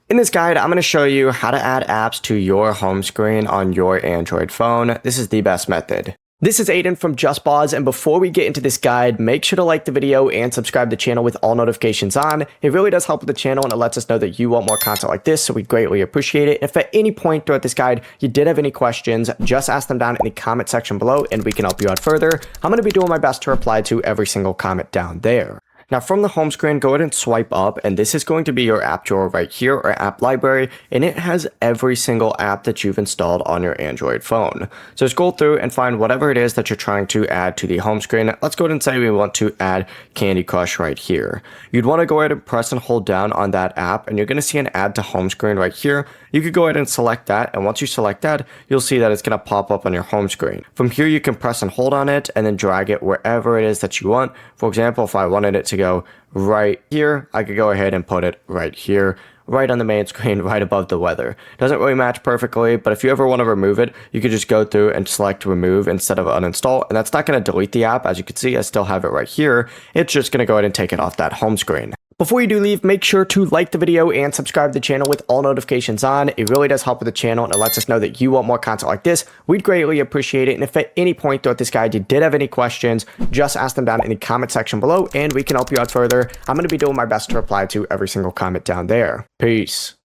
In this guide, I'm going to show you how to add apps to your home screen on your Android phone. This is the best method. This is Aiden from JustPause, and before we get into this guide, make sure to like the video and subscribe to the channel with all notifications on. It really does help with the channel and it lets us know that you want more content like this, so we greatly appreciate it. If at any point throughout this guide you did have any questions, just ask them down in the comment section below and we can help you out further. I'm going to be doing my best to reply to every single comment down there. Now from the home screen, go ahead and swipe up, and this is going to be your app drawer right here, or app library, and it has every single app that you've installed on your Android phone. So scroll through and find whatever it is that you're trying to add to the home screen. Let's go ahead and say we want to add Candy Crush right here. You'd want to go ahead and press and hold down on that app, and you're going to see an add to home screen right here. You could go ahead and select that, and once you select that, you'll see that it's going to pop up on your home screen. From here, you can press and hold on it and then drag it wherever it is that you want. For example, if I wanted it to go right here, I could go ahead and put it right here, right on the main screen, right above the weather. Doesn't really match perfectly, but if you ever want to remove it, you could just go through and select remove instead of uninstall, and that's not going to delete the app. As you can see, I still have it right here. It's just going to go ahead and take it off that home screen. Before you do leave, make sure to like the video and subscribe to the channel with all notifications on. It really does help with the channel and it lets us know that you want more content like this. We'd greatly appreciate it. And if at any point throughout this guide you did have any questions, just ask them down in the comment section below and we can help you out further. I'm going to be doing my best to reply to every single comment down there. Peace.